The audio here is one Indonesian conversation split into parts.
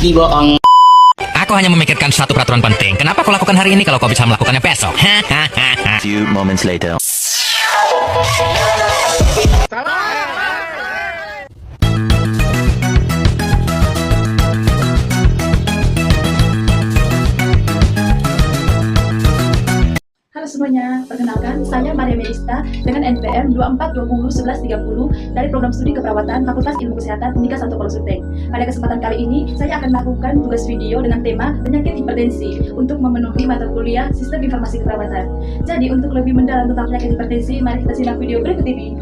Pasti bohong. Aku hanya memikirkan suatu peraturan penting. Kenapa kau lakukan hari ini kalau kau bisa melakukannya besok? Few moments later. Halo semuanya, perkenalkan saya Maria Melista dengan NPM 24201130 dari Program Studi Keperawatan Fakultas Ilmu Kesehatan Unika Santo Paulus Suteng. Pada kesempatan kali ini, saya akan melakukan tugas video dengan tema penyakit hipertensi untuk memenuhi mata kuliah Sistem Informasi Keperawatan. Jadi untuk lebih mendalam tentang penyakit hipertensi, mari kita simak video berikut ini.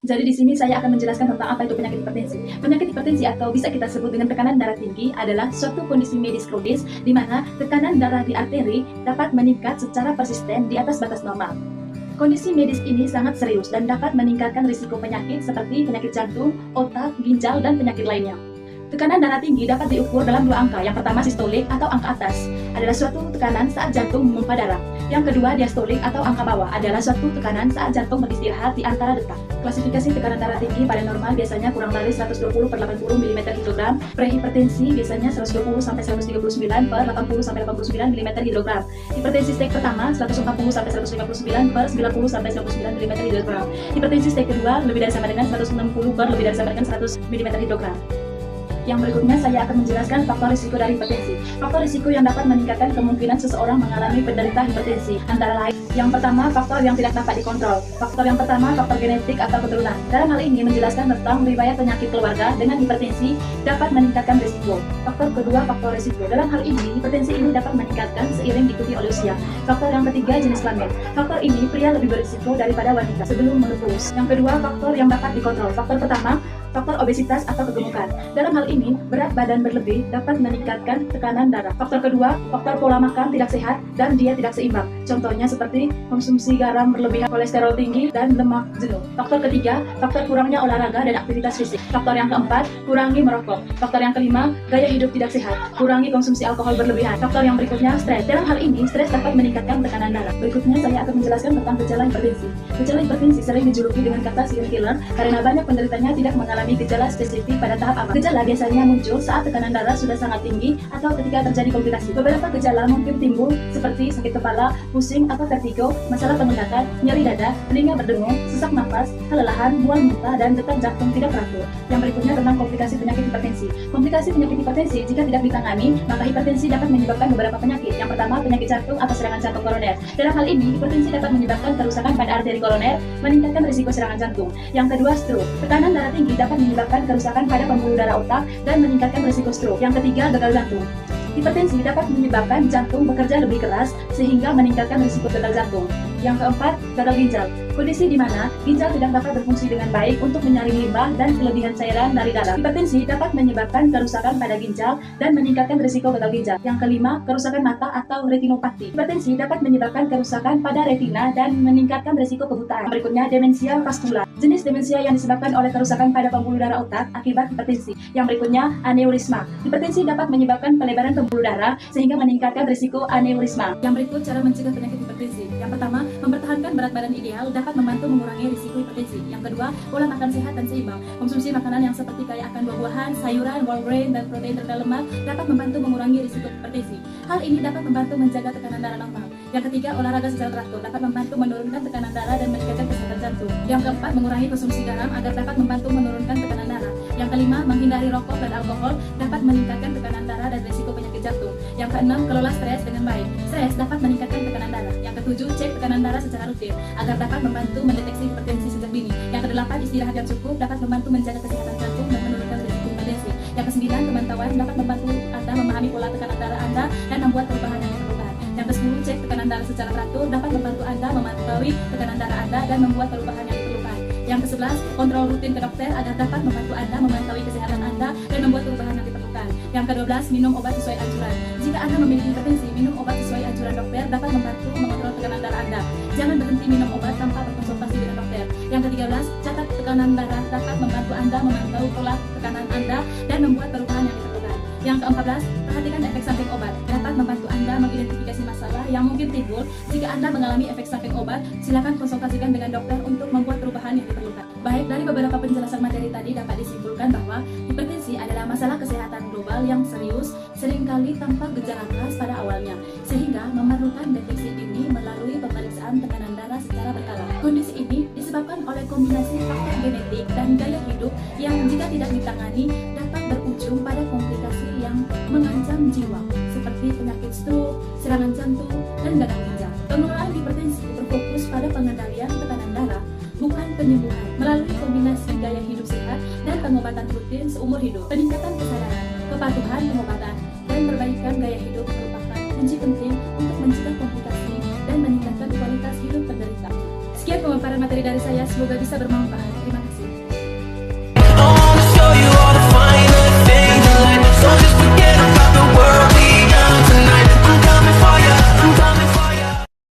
Jadi di sini saya akan menjelaskan tentang apa itu penyakit hipertensi. Penyakit hipertensi atau bisa kita sebut dengan tekanan darah tinggi adalah suatu kondisi medis kronis di mana tekanan darah di arteri dapat meningkat secara persisten di atas batas normal. Kondisi medis ini sangat serius dan dapat meningkatkan risiko penyakit seperti penyakit jantung, otak, ginjal, dan penyakit lainnya. Tekanan darah tinggi dapat diukur dalam dua angka. Yang pertama sistolik atau angka atas adalah suatu tekanan saat jantung memompa darah. Yang kedua diastolik atau angka bawah adalah suatu tekanan saat jantung beristirahat di antara detak. Klasifikasi tekanan darah tinggi pada normal biasanya kurang dari 120/80 mm hidrogram. Prehipertensi biasanya 120/139 per 80/89 mm hidrogram. Hipertensi stage pertama 140/159 per 90/99 mm hidrogram. Hipertensi stage kedua lebih dari sama dengan 160 per lebih dari sama dengan 100 mm hidrogram. Yang berikutnya saya akan menjelaskan faktor risiko dari hipertensi. Faktor risiko yang dapat meningkatkan kemungkinan seseorang mengalami penderita hipertensi antara lain. Yang pertama, faktor yang tidak dapat dikontrol. Faktor yang pertama, faktor genetik atau keturunan. Dalam hal ini menjelaskan tentang riwayat penyakit keluarga dengan hipertensi dapat meningkatkan risiko. Faktor kedua, faktor risiko. Dalam hal ini, hipertensi ini dapat meningkatkan seiring diikuti oleh usia. Faktor yang ketiga, jenis kelamin. Faktor ini pria lebih berisiko daripada wanita sebelum menopause. Yang kedua, faktor yang dapat dikontrol. Faktor pertama, faktor obesitas atau kegemukan. Dalam hal ini, berat badan berlebih dapat meningkatkan tekanan darah. Faktor kedua, faktor pola makan tidak sehat dan diet tidak seimbang. Contohnya seperti konsumsi garam berlebihan, kolesterol tinggi, dan lemak jenuh. Faktor ketiga, faktor kurangnya olahraga dan aktivitas fisik. Faktor yang keempat, kurangi merokok. Faktor yang kelima, gaya hidup tidak sehat. Kurangi konsumsi alkohol berlebihan. Faktor yang berikutnya, stres. Dalam hal ini, stres dapat meningkatkan tekanan darah. Berikutnya saya akan menjelaskan tentang gejala hipertensi. Gejala hipertensi sering dijuluki dengan kata silent killer karena banyak penderitanya tidak mengalami gejala spesifik pada tahap awal. Gejala biasanya muncul saat tekanan darah sudah sangat tinggi atau ketika terjadi komplikasi. Beberapa gejala mungkin timbul seperti sakit kepala, pusing atau vertigo, masalah penglihatan, nyeri dada, telinga berdengung, sesak nafas, kelelahan, mual muntah, dan detak jantung tidak teratur. Yang berikutnya tentang komplikasi penyakit hipertensi. Komplikasi penyakit hipertensi jika tidak ditangani, maka hipertensi dapat menyebabkan beberapa penyakit. Yang pertama, penyakit jantung atau serangan jantung koroner. Dalam hal ini, hipertensi dapat menyebabkan kerusakan pada arteri koroner, meningkatkan risiko serangan jantung. Yang kedua, stroke. Tekanan darah tinggi dapat menyebabkan kerusakan pada pembuluh darah otak dan meningkatkan risiko stroke. Yang ketiga, gagal jantung. Hipertensi dapat menyebabkan jantung bekerja lebih keras sehingga meningkatkan risiko gagal jantung. Yang keempat, gagal ginjal. Kondisi di mana ginjal tidak dapat berfungsi dengan baik untuk menyaring limbah dan kelebihan cairan dari darah. Hipertensi dapat menyebabkan kerusakan pada ginjal dan meningkatkan risiko gagal ginjal. Yang kelima, kerusakan mata atau retinopati. Hipertensi dapat menyebabkan kerusakan pada retina dan meningkatkan risiko kebutaan. Berikutnya, demensia vaskular. Jenis demensia yang disebabkan oleh kerusakan pada pembuluh darah otak akibat hipertensi. Yang berikutnya, aneurisma. Hipertensi dapat menyebabkan pelebaran pembuluh darah sehingga meningkatkan risiko aneurisma. Yang berikut cara mencegah penyakit hipertensi. Yang pertama, mempertahankan berat badan ideal dapat membantu mengurangi risiko hipertensi. Yang kedua, pola makan sehat dan seimbang. Konsumsi makanan yang seperti kaya akan buah-buahan, sayuran, whole grain, dan protein rendah lemak dapat membantu mengurangi risiko hipertensi. Hal ini dapat membantu menjaga tekanan darah normal. Yang ketiga, olahraga secara teratur dapat membantu menurunkan tekanan darah dan meningkatkan kesehatan jantung. Yang keempat, mengurangi konsumsi garam agar dapat membantu menurunkan tekanan darah. Yang kelima, menghindari rokok dan alkohol dapat meningkatkan tekanan darah dan risiko penyakit jantung. Yang keenam, kelola stres dengan baik. Stres dapat meningkatkan tekanan darah. Yang ketujuh, cek tekanan darah secara rutin agar dapat membantu mendeteksi hipertensi sejak dini. Yang kedelapan, istirahat yang cukup dapat membantu menjaga kesehatan jantung dan menurunkan risiko hipertensi. Yang kesembilan, pemantauan dapat membantu Anda memahami pola tekanan darah Anda dan membuat perubahan yang diperlukan. Yang ke-10, cek tekanan darah secara teratur dapat membantu Anda memantau tekanan darah Anda dan membuat perubahan yang diperlukan. Yang ke-11, kontrol rutin ke dokter agar dapat membantu Anda memantau kesehatan Anda dan membuat perubahan yang diperlukan. Yang ke-12, minum obat sesuai anjuran. Jika Anda memiliki hipertensi, minum obat sesuai anjuran dokter dapat membantu mengontrol tekanan darah Anda. Jangan berhenti minum obat tanpa berkonsultasi dengan dokter. Yang ke-13, catat tekanan darah dapat membantu Anda memantau pola tekanan Anda dan membuat perubahan yang diperlukan. Yang ke-14, perhatikan efek samping obat. Dapat membantu Anda mengidentifikasi masalah yang mungkin timbul. Jika Anda mengalami efek samping obat, silakan konsultasikan dengan dokter untuk membuat perubahan yang diperlukan. Baik, dari beberapa penjelasan bahwa hipertensi adalah masalah kesehatan global yang serius, seringkali tanpa gejala khas pada awalnya, sehingga memerlukan deteksi dini melalui pemeriksaan tekanan darah secara berkala. Kondisi ini disebabkan oleh kombinasi faktor genetik dan gaya hidup yang jika tidak ditangani dapat berujung pada komplikasi yang mengancam jiwa, seperti penyakit stroke, serangan jantung, dan gagal ginjal. Pengelolaan hipertensi berfokus pada pengendalian tekanan darah, bukan penyembuhan, melalui kombinasi gaya hidup sehat dan pengobatan rutin seumur hidup. Peningkatan kesadaran, kepatuhan pengobatan, dan perbaikan gaya hidup merupakan kunci penting untuk mencegah komplikasi dan meningkatkan kualitas hidup penderita. Sekian pemaparan materi dari saya, semoga bisa bermanfaat.